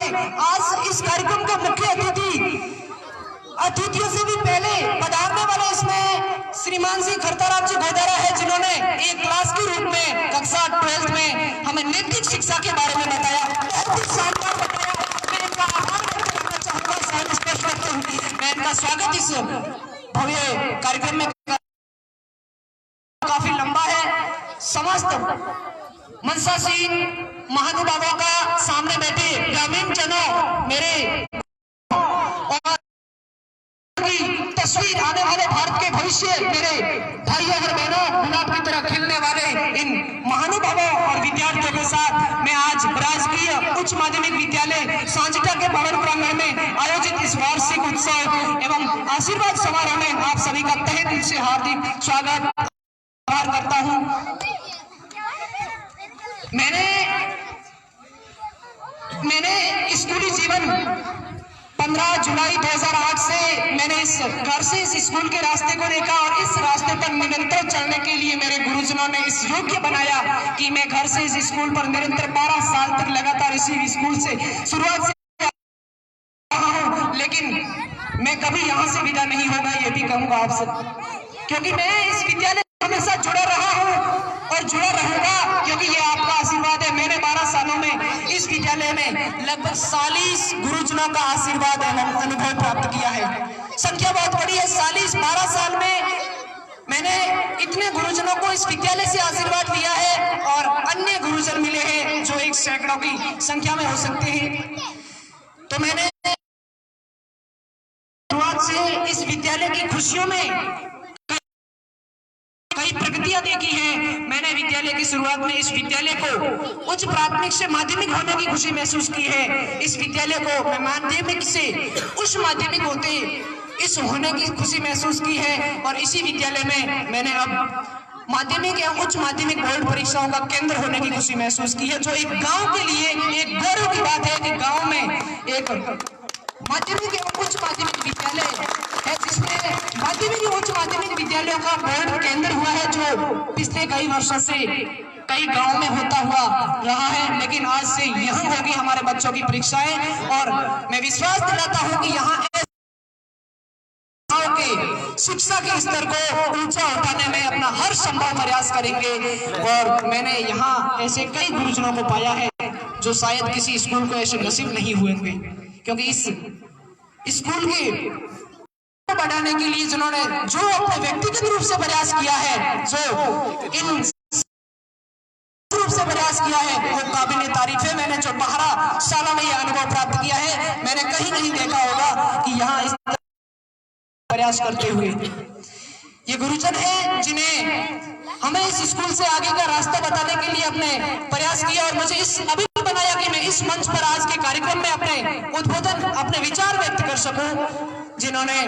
आज इस कार्यक्रम के मुख्य अतिथियों से भी पहले पधारने वाले इसमें श्रीमान जी खरताराम जी गोदारा है, जिन्होंने एक क्लास के रूप में कक्षा 12th में हमें नैतिक शिक्षा के बारे में बताया, शानदार बताया। मैं इनका आभार व्यक्त करना चाहूंगा सारे स्टेज पर। मैं इनका स्वागत इस भव्य कार्यक्रम में काफी लंबा है। समस्त मनसासीन महानुभावों का सामने बैठे ग्रामीण जनों, मेरे तस्वीर आने वाले भारत के भविष्य, मेरे भाइयों और बहनों, गुलाब की तरह खिलने वाले इन महानुभावों और विद्यार्थियों के साथ मैं आज राजकीय उच्च माध्यमिक विद्यालय सांजिटा के भवन प्रांगण में आयोजित इस वार्षिक उत्सव एवं आशीर्वाद समारोह में आप सभी का तहे दिल से हार्दिक स्वागत करता हूं। मैंने स्कूली जीवन 15 जुलाई 2008 से मैंने इस घर से इस स्कूल के रास्ते को देखा और इस रास्ते पर निरंतर चलने के लिए मेरे गुरुजनों ने इस योग्य बनाया कि मैं घर से इस स्कूल पर निरंतर 12 साल तक लगातार इसी स्कूल से शुरुआत से रहा हूं, लेकिन मैं कभी यहां से विदा नहीं होगा, ये भी कहूंगा आप सब, क्योंकि मैं इस विद्यालय से हमेशा जुड़ा रहा हूं और जुड़ा रहूंगा, क्योंकि ये आपका आशीर्वाद है। मैंने 12 सालों में इस विद्यालय में लगभग 40 गुरुजनों का आशीर्वाद एवं अनुभव प्राप्त किया है। संख्या बहुत बड़ी है, 40। 12 साल में मैंने इतने गुरुजनों को इस विद्यालय से आशीर्वाद लिया है और अन्य गुरुजन मिले हैं जो एक सैकड़ों की संख्या में हो सकते हैं। तो मैंने शुरुआत से इस विद्यालय की खुशियों में कई प्रगतियां देखी हैं। मैंने विद्यालय की शुरुआत में इस विद्यालय को उच्च प्राथमिक से माध्यमिक होने की खुशी महसूस की है। इस विद्यालय को मैं माध्यमिक से उच्च माध्यमिक होते इस होने की खुशी महसूस की है और इसी विद्यालय में मैंने अब माध्यमिक या उच्च माध्यमिक बोर्ड परीक्षाओं का केंद्र होने की खुशी महसूस की है, जो एक गांव के लिए एक गौरव की बात है कि गांव में एक माध्यमिक एवं उच्च माध्यमिक विद्यालय है, जिसमें माध्यमिक एवं उच्च माध्यमिक विद्यालयों का बोर्ड केंद्र हुआ है, जो पिछले कई वर्षों से कई गांवों में होता हुआ रहा है, लेकिन आज से यहाँ होगी हमारे बच्चों की परीक्षाएं। और मैं विश्वास दिलाता हूँ कि यहाँ के शिक्षा के स्तर को ऊंचा उठाने में अपना हर संभव प्रयास करेंगे। और मैंने यहाँ ऐसे कई गुरुजनों को पाया है जो शायद किसी स्कूल को ऐसे नसीब नहीं हुए थे, क्योंकि इस स्कूल के बढ़ाने के लिए जिन्होंने जो अपने व्यक्तिगत रूप से प्रयास किया है, जो इन रूप से प्रयास किया है, वो काबिल तारीफ है। मैंने जो 12 सालों में यह अनुभव प्राप्त किया है, मैंने कहीं नहीं देखा होगा कि यहाँ इस प्रयास करते हुए ये गुरुजन है जिन्हें हमें इस स्कूल से आगे का रास्ता बताने के लिए अपने प्रयास किया और मुझे इस अभिमान बनाया कि मैं इस मंच पर आज के कार्यक्रम में अपने उद्बोधन, अपने विचार व्यक्त कर सकूं, जिन्होंने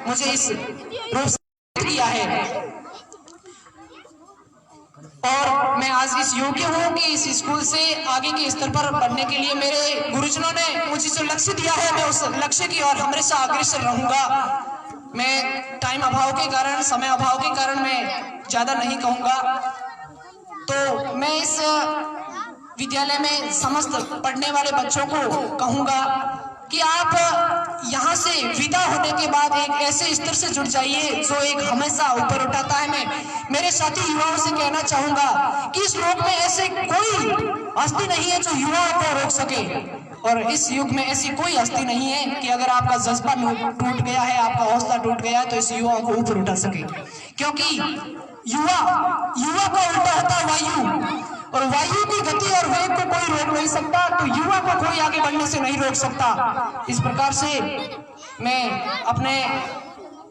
मुझे इस रूप से किया है। और मैं आज इस योग्य हूं कि इस स्कूल से आगे के स्तर पर बढ़ने के लिए मेरे गुरुजनों ने मुझे जो लक्ष्य दिया है, मैं उस लक्ष्य की ओर हमेशा अग्रसर रहूंगा। मैं टाइम अभाव के कारण, समय अभाव के कारण मैं ज्यादा नहीं कहूंगा। तो मैं इस विद्यालय में समस्त पढ़ने वाले बच्चों को कहूंगा कि आप यहाँ से विदा होने के बाद एक ऐसे स्तर से जुड़ जाइए जो एक हमेशा ऊपर उठाता है। मैं मेरे साथी युवाओं से कहना चाहूंगा कि इस लोक में ऐसे कोई हस्ती नहीं है जो युवाओं को रोक सके, और इस युग में ऐसी कोई हस्ती नहीं है कि अगर आपका जज्बा टूट गया है, आपका हौसला टूट गया है, तो इस युवा को ऊपर उठा सके। क्योंकि युवा का उल्टा होता है वायु, और वायु की गति और वेग को कोई रोक नहीं सकता, तो युवा को कोई आगे बढ़ने से नहीं रोक सकता। इस प्रकार से मैं अपने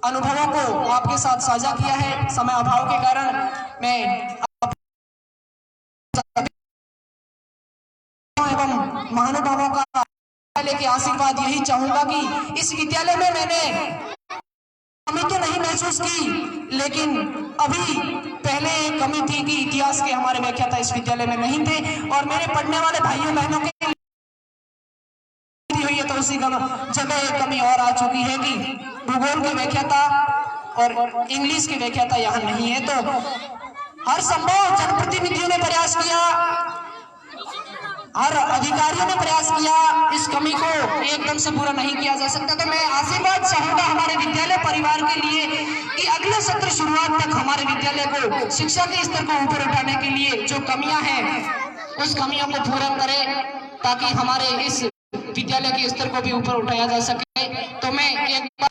अनुभवों को आपके साथ साझा किया है। समय अभाव के कारण मैं एवं महानुभावों का लेके आशीर्वाद यही चाहूंगा कि इस विद्यालय में मैंने कमी तो नहीं महसूस की, लेकिन अभी पहले एक कमी थी कि इतिहास के हमारे व्याख्याता इस विद्यालय में नहीं थे, और मेरे पढ़ने वाले भाइयों बहनों के हुई है तो उसी जगह एक कमी और आ चुकी है कि भूगोल की व्याख्याता और इंग्लिश की व्याख्याता यहाँ नहीं है। तो हर संभव जनप्रतिनिधियों ने प्रयास किया और अधिकारियों ने प्रयास किया, इस कमी को एकदम से पूरा नहीं किया जा सकता। तो मैं आशीर्वाद चाहूंगा हमारे विद्यालय परिवार के लिए कि अगले सत्र शुरुआत तक हमारे विद्यालय को शिक्षा के स्तर को ऊपर उठाने के लिए जो कमियां हैं उस कमियों को पूरा करें, ताकि हमारे इस विद्यालय के स्तर को भी ऊपर उठाया जा सके। तो मैं एक बार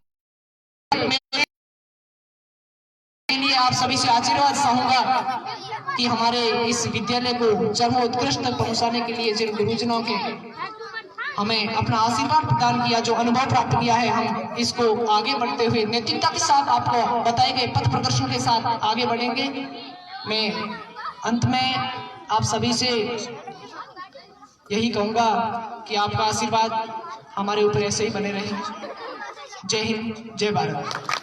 के लिए आप सभी से आशीर्वाद चाहूंगा कि हमारे इस विद्यालय को चरमोत्कृष्ट तक पहुंचाने के लिए जिन गुरुजनों के हमें अपना आशीर्वाद प्रदान किया, जो अनुभव प्राप्त किया है, हम इसको आगे बढ़ते हुए नैतिकता के साथ आपको बताए गए पथ प्रदर्शन के साथ आगे बढ़ेंगे। मैं अंत में आप सभी से यही कहूंगा कि आपका आशीर्वाद हमारे ऊपर ऐसे ही बने रहे। जय हिंद, जय भारत।